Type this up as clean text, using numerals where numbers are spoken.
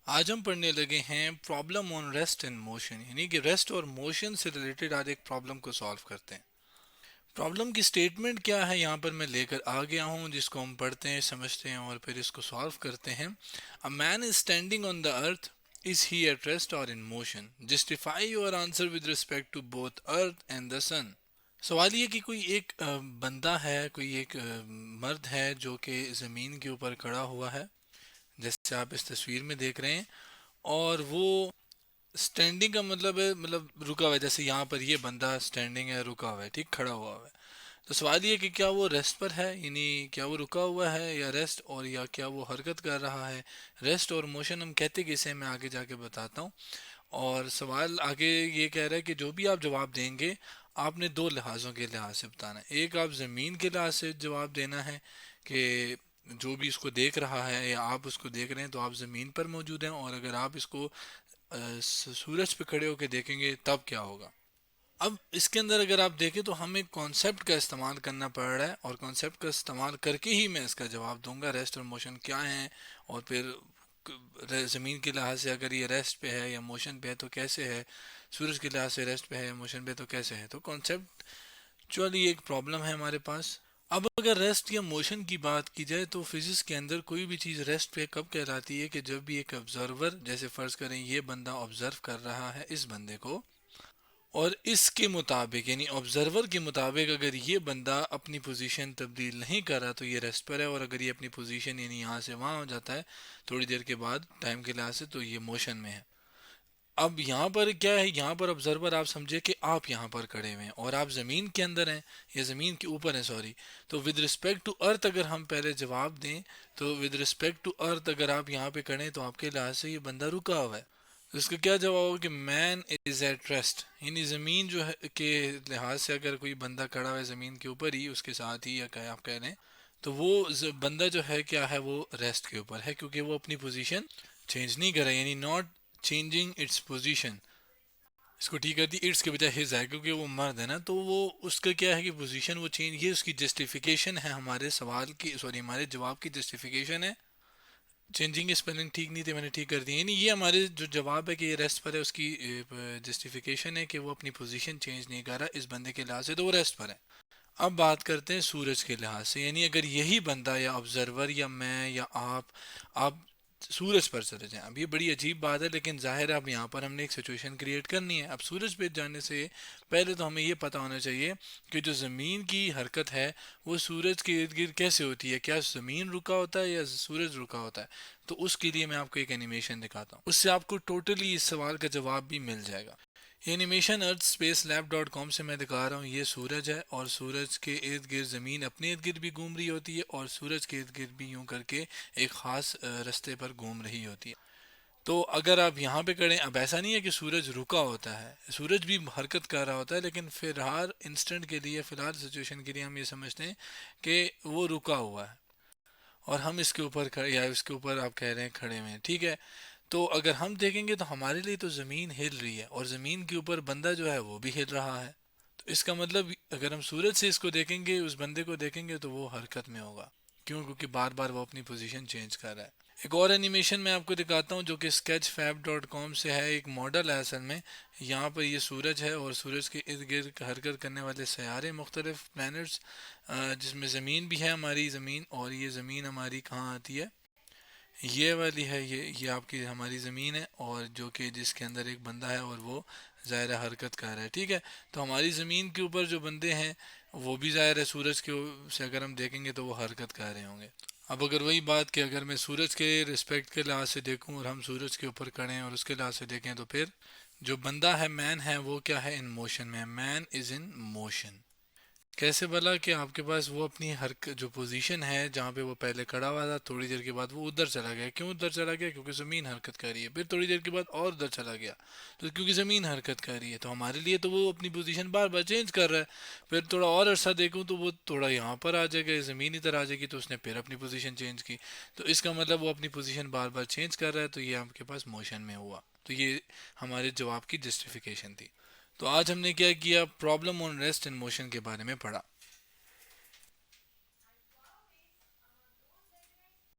आज हम पढ़ने लगे हैं problem on rest and motion, यानी कि रेस्ट और मोशन से रिलेटेड आज एक प्रॉब्लम को सॉल्व करते हैं। प्रॉब्लम की स्टेटमेंट क्या है यहाँ पर मैं लेकर आ गया हूँ, जिसको हम पढ़ते हैं, समझते हैं और फिर इसको सॉल्व करते हैं। A man is standing on the earth, is he at rest और in motion? Justify your answer with respect to both earth and the sun. सवाल ये कि कोई एक बंदा है, कोई एक मर्द है जो कि ज़मीन के ऊपर खड़ा हुआ है, जैसे आप इस तस्वीर में देख रहे हैं। और वो स्टैंडिंग का मतलब है, मतलब रुका हुआ है, जैसे यहाँ पर ये बंदा स्टैंडिंग है, रुका हुआ है, ठीक, खड़ा हुआ है। तो सवाल ये कि क्या वो रेस्ट पर है, यानी क्या वो रुका हुआ है या रेस्ट, और या क्या वो हरकत कर रहा है। रेस्ट और मोशन हम कहते किसे, मैं आगे जाके बताता हूँ। और सवाल आगे ये कह रहा है कि जो भी आप जवाब देंगे, आपने दो लिहाजों के लिहाज से बताना है। एक, आप ज़मीन के लिहाज से जवाब देना है कि जो भी इसको देख रहा है या आप उसको देख रहे हैं तो आप ज़मीन पर मौजूद हैं, और अगर आप इसको सूरज पे खड़े होकर देखेंगे तब क्या होगा। अब इसके अंदर अगर आप देखें तो हमें कॉन्सेप्ट का इस्तेमाल करना पड़ रहा है, और कॉन्सेप्ट का इस्तेमाल करके ही मैं इसका जवाब दूंगा, रेस्ट और मोशन क्या है। और फिर ज़मीन के लिहाज से अगर ये रेस्ट पे है या मोशन पे है तो कैसे है, सूरज के लिहाज से रेस्ट पे है या मोशन पे तो कैसे है। तो कॉन्सेप्ट चलिए एक प्रॉब्लम है हमारे पास। अब अगर रेस्ट या मोशन की बात की जाए तो फिजिक्स के अंदर कोई भी चीज़ रेस्ट पे कब कहलाती है कि जब भी एक ऑब्जर्वर, जैसे फ़र्ज़ करें ये बंदा ऑब्जर्व कर रहा है इस बंदे को, और इसके मुताबिक यानी ऑब्जर्वर के मुताबिक अगर ये बंदा अपनी पोजीशन तब्दील नहीं कर रहा तो ये रेस्ट पर है, और अगर ये अपनी पोजीशन यानी यहाँ से वहाँ हो जाता है थोड़ी देर के बाद टाइम के लिहाज से, तो ये मोशन में है। अब यहाँ पर क्या है, यहाँ पर ऑब्जर्वर आप समझे कि आप यहाँ पर खड़े हुए हैं और आप ज़मीन के अंदर हैं या ज़मीन के ऊपर हैं, सॉरी। तो विद रिस्पेक्ट टू अर्थ अगर हम पहले जवाब दें, तो विद रिस्पेक्ट टू अर्थ अगर आप यहाँ पे खड़े हैं तो आपके लिहाज से ये बंदा रुका हुआ है। तो इसका क्या जवाब होगा कि मैन इज एट रेस्ट, यानी ज़मीन जो है के लिहाज से अगर कोई बंदा खड़ा हुआ है ज़मीन के ऊपर ही, उसके साथ ही, या कहे आप कह रहे हैं, तो वो बंदा जो है क्या है, वो रेस्ट के ऊपर है, क्योंकि वो अपनी पोजीशन चेंज नहीं कर रहा, यानी नॉट चेंजिंग इट्स पोजीशन। इसको ठीक करती, इट्स के बजाय हिज है, क्योंकि वो मर्द है ना, तो वो उसका क्या है कि पोजीशन वो चेंज, ये उसकी जस्टिफिकेशन है हमारे सवाल की, सॉरी हमारे जवाब की जस्टिफिकेशन है। चेंजिंग स्पेलिंग ठीक नहीं थी, मैंने ठीक कर दी। यानी ये हमारे जो जवाब है कि ये रेस्ट पर है, उसकी जस्टिफिकेशन है कि वो अपनी पोजीशन चेंज नहीं कर रहा इस बंदे के लिहाज से, तो वो रेस्ट पर है। अब बात करते हैं सूरज के लिहाज से, यानी अगर यही बंदा या ऑब्जर्वर या मैं या आप सूरज पर चले जाएं। अब ये बड़ी अजीब बात है, लेकिन जाहिर है अब यहाँ पर हमने एक सिचुएशन क्रिएट करनी है। अब सूरज पे जाने से पहले तो हमें ये पता होना चाहिए कि जो ज़मीन की हरकत है वो सूरज के इर्द गिर्द कैसे होती है, क्या ज़मीन रुका होता है या सूरज रुका होता है। तो उसके लिए मैं आपको एक एनिमेशन दिखाता हूँ, उससे आपको टोटली इस सवाल का जवाब भी मिल जाएगा। ये एनिमेशन अर्थ स्पेस लैब डॉट कॉम से मैं दिखा रहा हूँ। ये सूरज है और सूरज के इर्द गिर्द ज़मीन अपने इर्द गिर्द भी घूम रही होती है, और सूरज के इर्द गिर्द भी यूं करके एक ख़ास रास्ते पर घूम रही होती है। तो अगर आप यहाँ पे करें, अब ऐसा नहीं है कि सूरज रुका होता है, सूरज भी हरकत कर रहा होता है, लेकिन फिर हर इंस्टेंट के लिए, फ़िलहाल सिचुएशन के लिए हम ये समझते हैं कि वो रुका हुआ है और हम इसके ऊपर खड़े, या इसके ऊपर आप कह रहे हैं खड़े हुए हैं, ठीक है। तो अगर हम देखेंगे तो हमारे लिए तो ज़मीन हिल रही है और ज़मीन के ऊपर बंदा जो है वो भी हिल रहा है। तो इसका मतलब अगर हम सूरज से इसको देखेंगे, उस बंदे को देखेंगे, तो वो हरकत में होगा। क्यों? क्योंकि बार बार वो अपनी पोजीशन चेंज कर रहा है। एक और एनिमेशन मैं आपको दिखाता हूँ जो कि sketchfab.com से है, एक मॉडल है असल में। यहाँ पर ये सूरज है और सूरज के इर्द गिर्द हरकत करने वाले सयारे, मुख्तलिफ प्लैनेट्स, जिसमें ज़मीन भी है, हमारी ज़मीन। और ये ज़मीन हमारी कहाँ आती है, ये वाली है, ये आपकी हमारी ज़मीन है, और जो कि जिसके अंदर एक बंदा है और वो ज़ाहिर है हरकत कर रहा है, ठीक है। तो हमारी ज़मीन के ऊपर जो बंदे हैं वो भी ज़ाहिर है सूरज के से अगर हम देखेंगे तो वो हरकत कर रहे होंगे। अब अगर वही बात कि अगर मैं सूरज के रिस्पेक्ट के लिहाज से देखूं और हम सूरज के ऊपर खड़े हैं और उसके लिहाज से देखें, तो फिर जो बंदा है, मैन है, वो क्या है, इन मोशन में है। Man is in motion. कैसे भला कि आपके पास वो अपनी हर जो पोजीशन है जहाँ पे वो पहले खड़ा हुआ था, थोड़ी देर के बाद वो उधर चला गया। क्यों उधर चला गया? क्योंकि ज़मीन हरकत कर रही है। फिर थोड़ी देर के बाद और उधर चला गया, तो क्योंकि ज़मीन हरकत कर रही है। तो हमारे लिए तो वो अपनी पोजीशन बार बार चेंज कर रहा है। फिर थोड़ा और अरसा देखूँ तो वो थोड़ा यहाँ पर आ जाएगा, ज़मीन इधर आ जाएगी, तो उसने फिर अपनी पोजीशन चेंज की। तो इसका मतलब वो अपनी पोजीशन बार बार चेंज कर रहा है, तो ये आपके पास मोशन में हुआ। तो ये हमारे जवाब की जस्टिफिकेशन थी। तो आज हमने क्या किया, problem on rest and motion के बारे में पढ़ा।